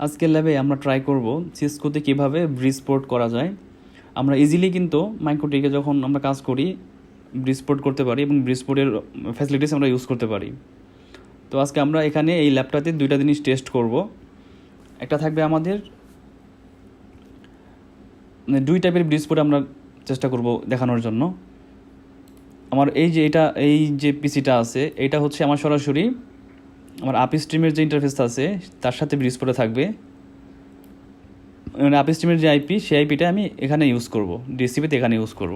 আজকের ল্যাবে আমরা ট্রাই করব সিসকোতে কীভাবে ব্রিজ পোর্ট করা যায়। আমরা ইজিলি কিন্তু মাইক্রোটিকে যখন আমরা কাজ করি ব্রিজ পোর্ট করতে পারি এবং ব্রিজ পোর্টের ফ্যাসিলিটিস আমরা ইউজ করতে পারি। তো আজকে আমরা এখানে এই ল্যাবটাতে দুইটা জিনিস টেস্ট করব। একটা থাকবে আমাদের দুই টাইপের ব্রিজ পোর্ট আমরা চেষ্টা করব দেখানোর জন্য। আমার এই যে পিসিটা আছে এটা হচ্ছে আমার সরাসরি আমার আপি স্ট্রিমের যে ইন্টারফেসটা আছে তার সাথে ব্রিজ পোর্টে থাকবে। মানে আপি স্ট্রিমের যে আইপি সেই আইপিটা আমি এখানে ইউজ করব, ডিসিপিতে এখানে ইউজ করব।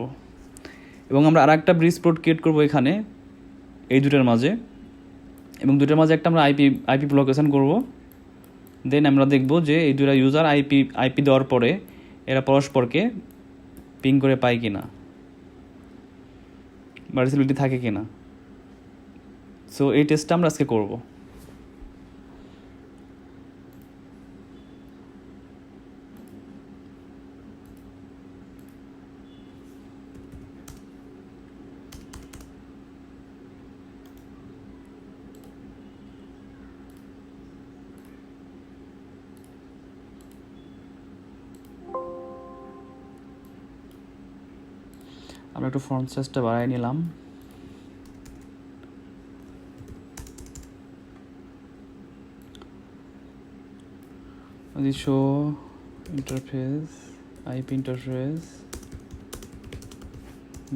এবং আমরা আরেকটা ব্রিজ পোর্ট ক্রিয়েট করব এখানে এই দুটোর মাঝে, এবং দুটোর মাঝে একটা আমরা আইপি লোকেশন করব। দেন আমরা দেখব যে এই দুটো ইউজার আইপি দেওয়ার পরে এরা পরস্পরকে পিং করে পায় কিনা বা রিসিবিলিটি থাকে কিনা। সো এই টেস্টটা আমরা আজকে করব। আমরা একটু ফন্ট সাইজটা বাড়াই নিলাম। শো ইন্টারফেস আইপি ইন্টারফেস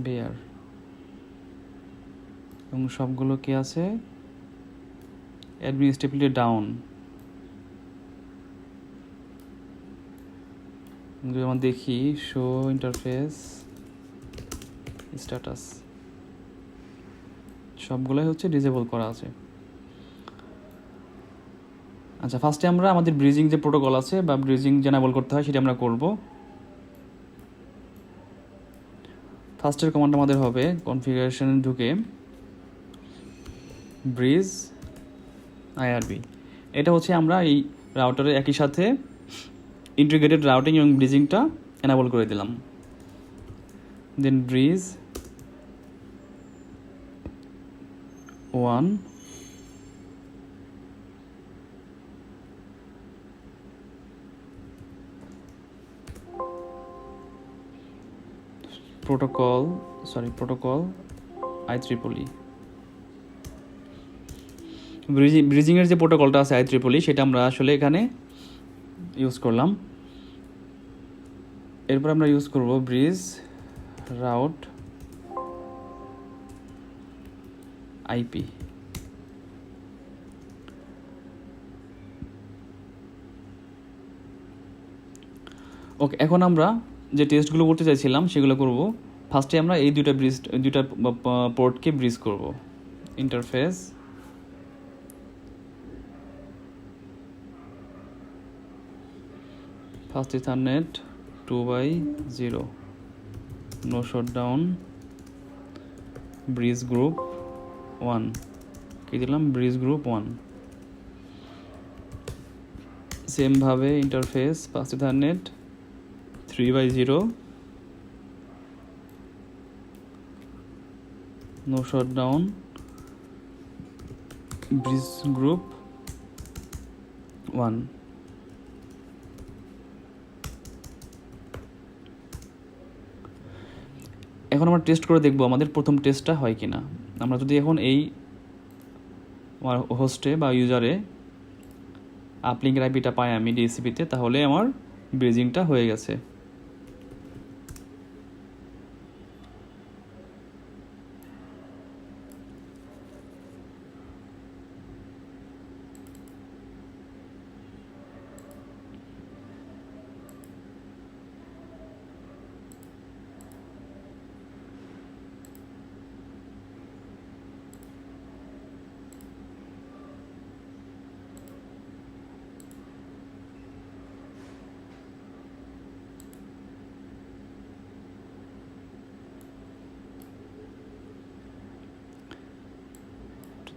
বেয়ার এবং সবগুলো কি আছে অ্যাডমিনিস্ট্রেটিভলি ডাউন। যদি আমরা দেখি শো ইন্টারফেস স্ট্যাটাস সবগুলোই হচ্ছে ডিসেবল করা আছে। আচ্ছা, ফার্স্টে আমরা আমাদের ব্রিজিং যে প্রোটোকল আছে বা ব্রিজিং যে এনেবল করতে হয় সেটা আমরা করব। ফার্স্টের কমান্ড আমাদের হবে কনফিগারেশনে ঢুকে ব্রিজ আইআরবি। এটা হচ্ছে আমরা এই রাউটারে একই সাথে ইন্টিগ্রেটেড রাউটিং এবং ব্রিজিংটা এনেবল করে দিলাম। দেন ব্রিজ 1 প্রোটোকল IEEE ব্রিজিংয়ের যে প্রোটোকলটা আছে IEEE সেটা আমরা আসলে এখানে ইউজ করলাম। এরপর আমরা ইউজ করব ব্রিজ রাউট আইপি। ওকে, এখন আমরা যে টেস্টগুলো করতে চাইছিলাম সেগুলো করব। ফার্স্টে আমরা এই দুইটা পোর্টকে ব্রিজ করব। Interface first ethernet 2/0 no shutdown bridge group 1 কি দিলাম ব্রিজ গ্রুপ 1। সেম ভাবে interface first ethernet 3/0 no shutdown bridge group 1। এখন আমরা টেস্ট করে দেখব আমাদের প্রথম টেস্টটা হয় কিনা। আমরা যদি এখন এই আমার হোস্টে বা ইউজারে আপলিঙ্কের আইপিটা পাই আমি ডিসিপিতে, তাহলে আমার ব্রিজিংটা হয়ে গেছে।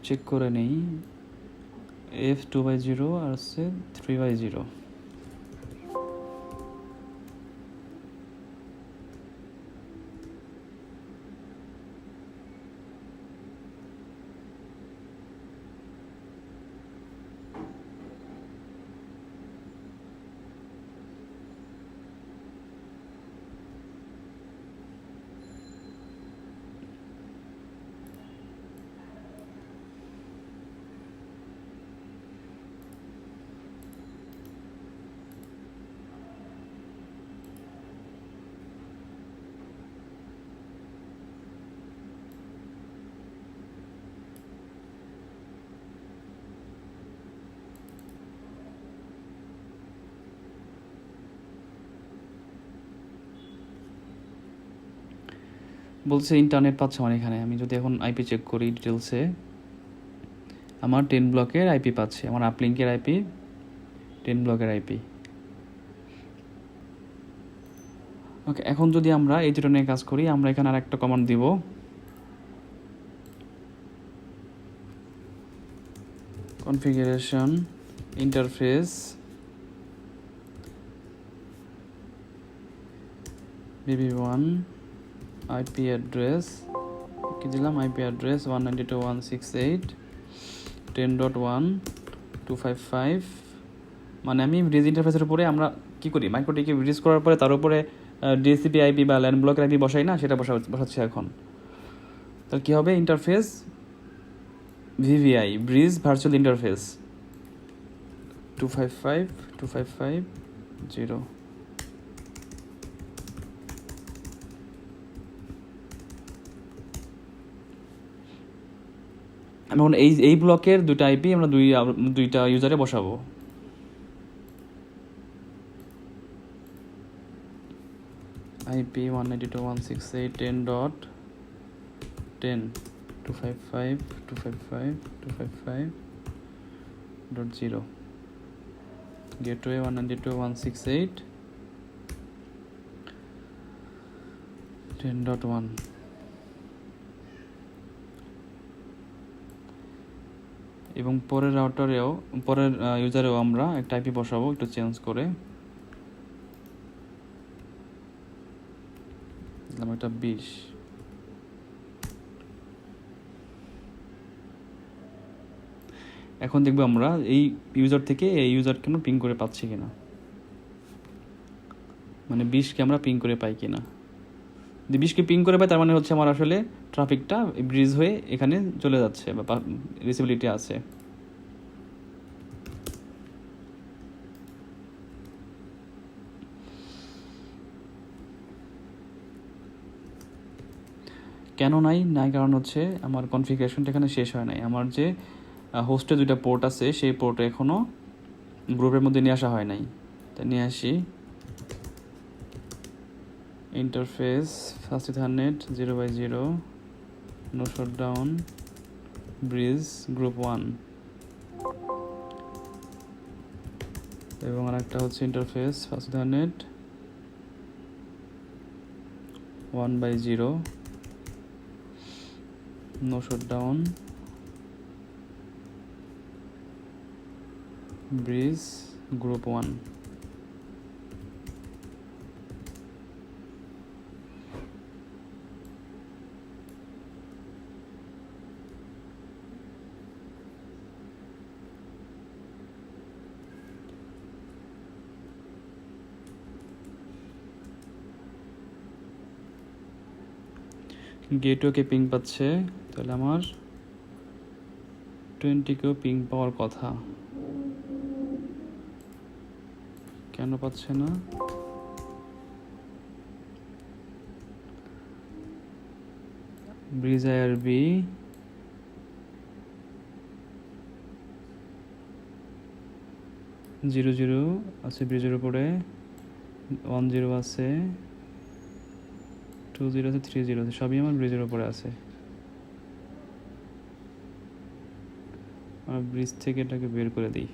চেক করে নেই F 2/0 আর হচ্ছে 3/0। বলছে ইন্টারনেট পাচ্ছে আমার এখানে। আমি যদি এখন আইপি চেক করি ডিটেলসে, আমার 10 ব্লকের আইপি পাচ্ছে, আমার আপলিঙ্কের আইপি 10 ব্লকের আইপি। ওকে, এখন যদি আমরা এই দুটো নিয়ে কাজ করি, আমরা এখানে আর একটা কমান্ড দিব, configuration interface bb1 IP address, কি দিলাম, আইপি অ্যাড্রেস 192.168.10.1.255। মানে আমি ব্রিজ ইন্টারফেসের উপরে আমরা কি করি, মাইক্রোটিকে ব্রিজ করার পরে তার উপরে ডিএসসিপি আইপি বা ল্যান্ড ব্লকের আইপি বসাই না, সেটা বসাচ্ছি এখন। তাহলে কী হবে, interface VVI bridge virtual interface 255.255.0। এখন এই ব্লকের দুইটা আইপি আমরা দুইটা ইউজারে বসাবো। IP 192.168.10.255.255.0, gateway 192.168.10.1। এবং পরের ইউজারেও আমরা একটা আইপি বসাবো একটু চেঞ্জ করে, দিলাম একটা 20। এখন দেখবো আমরা এই ইউজার থেকে এই ইউজারকে আমরা পিং করে পাচ্ছি কিনা, মানে 20কে আমরা পিং করে পাই কিনা। যদি 20কে পিং করে পাই, তার মানে হচ্ছে আমার আসলে ট্রাফিকটা ব্রিজ হয়ে এখানে চলে যাচ্ছে বা রিসিবিলিটি আছে। কেন নাই কারণ হচ্ছে আমার কনফিগারেশনটা এখানে শেষ হয় নাই। আমার যে হোস্টে দুইটা পোর্ট আছে, সেই পোর্টে এখনও গ্রুপের মধ্যে নিয়ে আসা হয় নাই। তাই নিয়ে আসি, interface first ethernet 0/0 no shutdown bridge group 1, এবং আর একটা হচ্ছে interface first ethernet 1/0 no shutdown bridge group 1। গেটওয়েকে পিং পাচ্ছে, তাহলে আমার 20কেও পিং পাওয়ার কথা, কেন পাচ্ছে না? ব্রিজ আইআরবি 00 আছে, ব্রিজের উপরে 10 আছে, 20 আছে, 30 আছে, সবই আমার ব্রিজের উপরে আছে। আর ব্রিজ থেকে এটাকে বের করে দিই,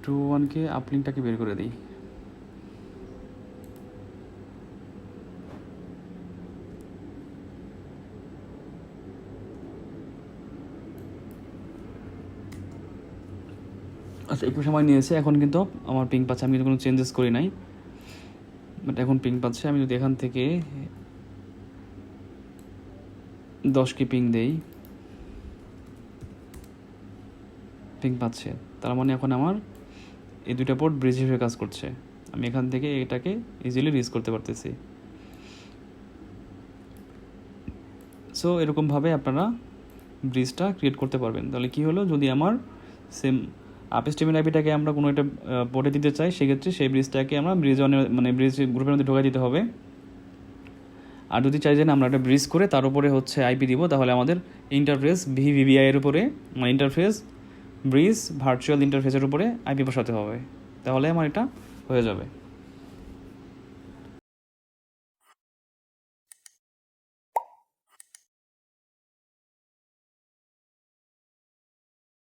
2.1কে আপলিংটাকে বের করে দিই। আচ্ছা, একটু সময় নিয়েছে, এখন কিন্তু আমার পিং পাচ্ছে, আমি কিন্তু কোনো চেঞ্জেস করি নাই, বাট এখন পিং পাচ্ছে। আমি যদি এখান থেকে 10কে পিং দেই, পিং পাচ্ছে, তার মানে এখন আমার এই দুইটা পোর্ট ব্রিজ হিসেবে কাজ করছে। আমি এখান থেকে এটাকে ইজিলি রিচ করতে পারতেছি। সো এরকমভাবে আপনারা ব্রিজটা ক্রিয়েট করতে পারবেন। তাহলে কি হলো, যদি আমার সেম আপস্ট্রিমের আইপিটাকে আমরা কোনো একটা পোর্টে দিতে চাই, সেক্ষেত্রে সেই ব্রিজটাকে আমরা ব্রিজ গ্রুপের মধ্যে ঢোকা দিতে হবে। আর যদি চাই যে আমরা একটা ব্রিজ করে তার উপরে হচ্ছে আইপি দিব, তাহলে আমাদের ইন্টারফেস ভিভিআই এর উপরে, মানে ইন্টারফেস ব্রিজ ভার্চুয়াল ইন্টারফেসের উপরে আইপি বসাতে হবে, তাহলে আমার এটা হয়ে যাবে।